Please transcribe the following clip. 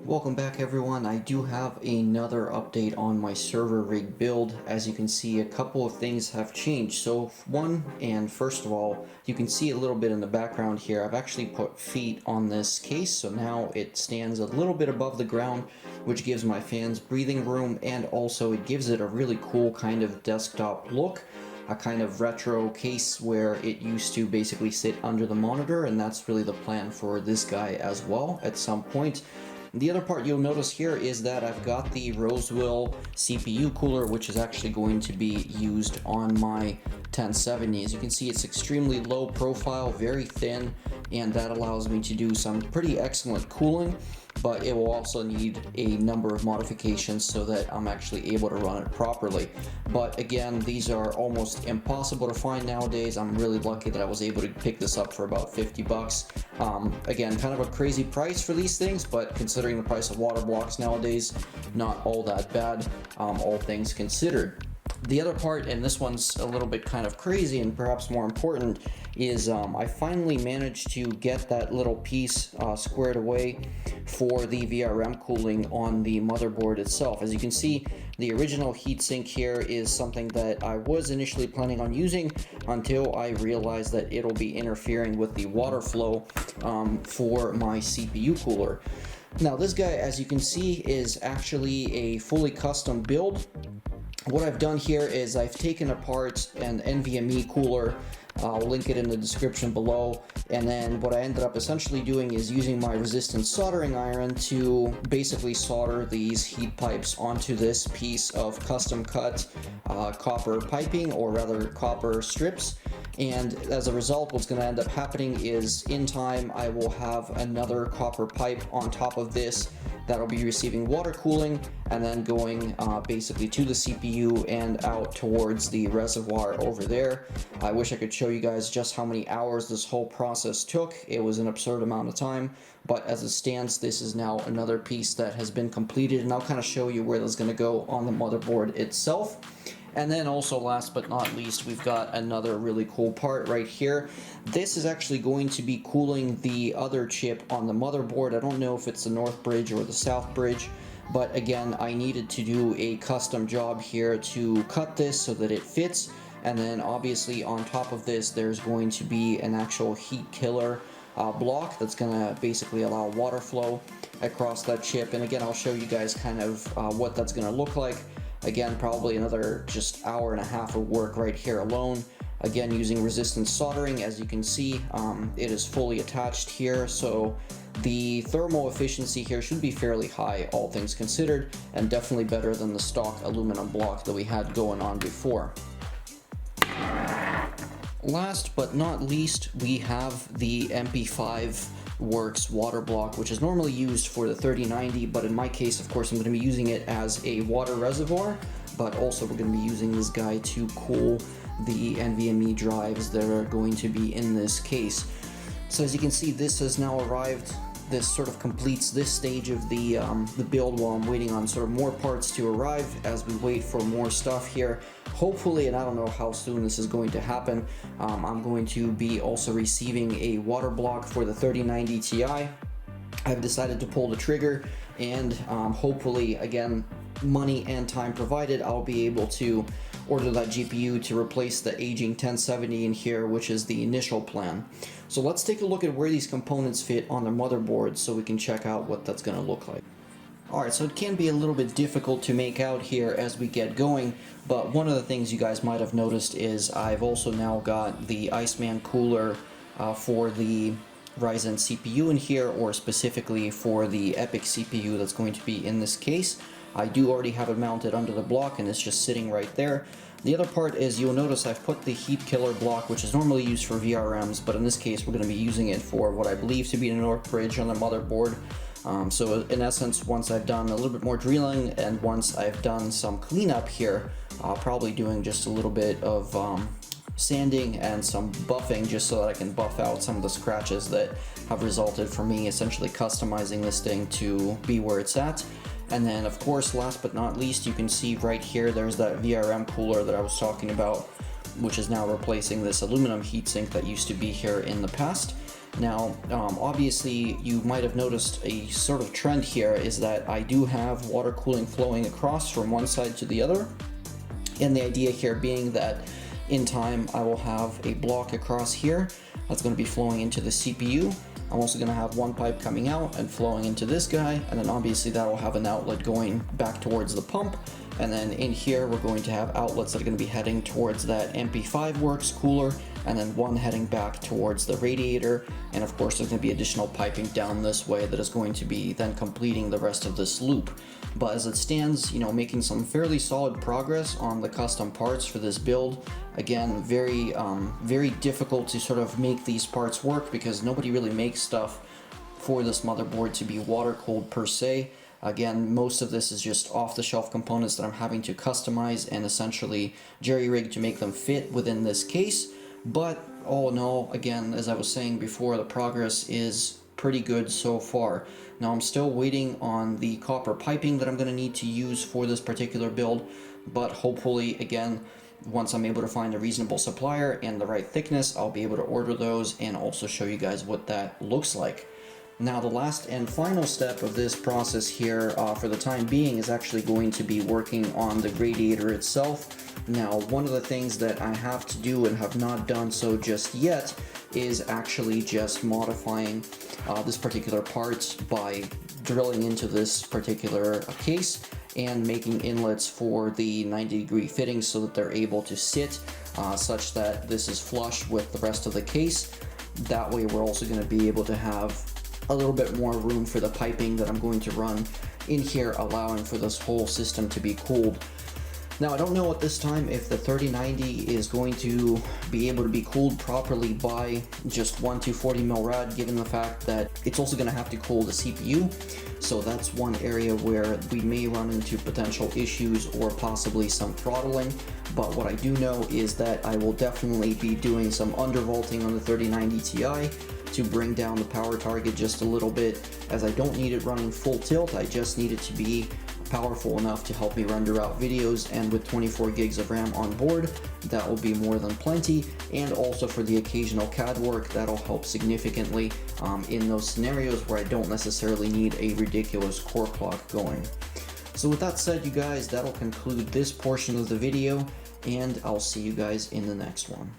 Welcome back everyone. I do have another update on my server rig build. As you can see, a couple of things have changed. So first of all, you can see a little bit in the background here. I've actually put feet on this case, so now it stands a little bit above the ground, which gives my fans breathing room, and also it gives it a really cool kind of desktop look. A kind of retro case where it used to basically sit under the monitor, and that's really the plan for this guy as well at some point. The other part you'll notice here is that I've got the rosewill CPU cooler, which is actually going to be used on my 1070. As you can see, it's extremely low profile, very thin, and that allows me to do some pretty excellent cooling, but it will also need a number of modifications so that I'm actually able to run it properly. But again, these are almost impossible to find nowadays. I'm really lucky that I was able to pick this up for about 50 bucks. Again, kind of a crazy price for these things, but considering the price of water blocks nowadays, not all that bad, all things considered. The other part, and this one's a little bit kind of crazy and perhaps more important, is I finally managed to get that little piece squared away for the VRM cooling on the motherboard itself. As you can see, the original heatsink here is something that I was initially planning on using until I realized that it'll be interfering with the water flow for my CPU cooler. Now this guy, as you can see, is actually a fully custom build. What I've done here is I've taken apart an NVMe cooler. I'll link it in the description below, and then what I ended up essentially doing is using my resistance soldering iron to basically solder these heat pipes onto this piece of custom cut copper piping, or rather copper strips. And as a result, what's going to end up happening is in time I will have another copper pipe on top of this that'll be receiving water cooling and then going basically to the CPU and out towards the reservoir over there. I wish I could show you guys just how many hours this whole process took. It was an absurd amount of time, but as it stands, this is now another piece that has been completed, and I'll kind of show you where that's going to go on the motherboard itself. And then also, last but not least, we've got another really cool part right here. This is actually going to be cooling the other chip on the motherboard. I don't know if it's the north bridge or the south bridge, but again, I needed to do a custom job here to cut this so that it fits. And then obviously on top of this, there's going to be an actual heat killer block that's going to basically allow water flow across that chip. And again, I'll show you guys kind of what that's going to look like. Again, probably another just hour and a half of work right here alone. Again, using resistance soldering. As you can see, it is fully attached here, so the thermal efficiency here should be fairly high, all things considered, and definitely better than the stock aluminum block that we had going on before. Last but not least, we have the MP5 Works water block, which is normally used for the 3090, but in my case, of course, I'm going to be using it as a water reservoir, but also we're going to be using this guy to cool the NVMe drives that are going to be in this case. So as you can see, this has now arrived. This sort of completes this stage of the build while I'm waiting on sort of more parts to arrive as we wait for more stuff here. Hopefully, and I don't know how soon this is going to happen, I'm going to be also receiving a water block for the 3090 Ti. I've decided to pull the trigger, and hopefully, again, money and time provided, I'll be able to order that GPU to replace the aging 1070 in here, which is the initial plan. So let's take a look at where these components fit on the motherboard so we can check out what that's going to look like. Alright, so it can be a little bit difficult to make out here as we get going, but one of the things you guys might have noticed is I've also now got the Iceman cooler for the Ryzen CPU in here, or specifically for the EPYC CPU that's going to be in this case. I do already have it mounted under the block and it's just sitting right there. The other part is you'll notice I've put the heat killer block, which is normally used for VRMs, but in this case we're going to be using it for what I believe to be the north bridge on the motherboard. So in essence, once I've done a little bit more drilling and once I've done some cleanup here, probably doing just a little bit of sanding and some buffing just so that I can buff out some of the scratches that have resulted from me essentially customizing this thing to be where it's at. And then, of course, last but not least, you can see right here, there's that VRM cooler that I was talking about, which is now replacing this aluminum heatsink that used to be here in the past. Now, obviously you might have noticed a sort of trend here is that I do have water cooling flowing across from one side to the other. And the idea here being that in time I will have a block across here that's going to be flowing into the CPU. I'm also going to have one pipe coming out and flowing into this guy, and then obviously that will have an outlet going back towards the pump. And then in here we're going to have outlets that are going to be heading towards that MP5 Works cooler, and then one heading back towards the radiator. And of course there's going to be additional piping down this way that is going to be then completing the rest of this loop. But as it stands, you know, making some fairly solid progress on the custom parts for this build. Again, very difficult to sort of make these parts work because nobody really makes stuff for this motherboard to be water cooled per se. Again, most of this is just off-the-shelf components that I'm having to customize and essentially jerry-rig to make them fit within this case. But all in all, again, as I was saying before, the progress is pretty good so far. Now I'm still waiting on the copper piping that I'm going to need to use for this particular build, but hopefully, again, once I'm able to find a reasonable supplier and the right thickness, I'll be able to order those and also show you guys what that looks like. Now the last and final step of this process here for the time being is actually going to be working on the radiator itself. Now one of the things that I have to do and have not done so just yet is actually just modifying this particular part by drilling into this particular case and making inlets for the 90-degree fittings so that they're able to sit such that this is flush with the rest of the case. That way we're also going to be able to have a little bit more room for the piping that I'm going to run in here, allowing for this whole system to be cooled. Now I don't know at this time if the 3090 is going to be able to be cooled properly by just one 240mm rad, given the fact that it's also going to have to cool the CPU. So that's one area where we may run into potential issues or possibly some throttling. But what I do know is that I will definitely be doing some undervolting on the 3090 Ti to bring down the power target just a little bit, as I don't need it running full tilt. I just need it to be powerful enough to help me render out videos, and with 24 gigs of RAM on board, that will be more than plenty. And also for the occasional CAD work, that'll help significantly in those scenarios where I don't necessarily need a ridiculous core clock going. So with that said, you guys, that'll conclude this portion of the video, and I'll see you guys in the next one.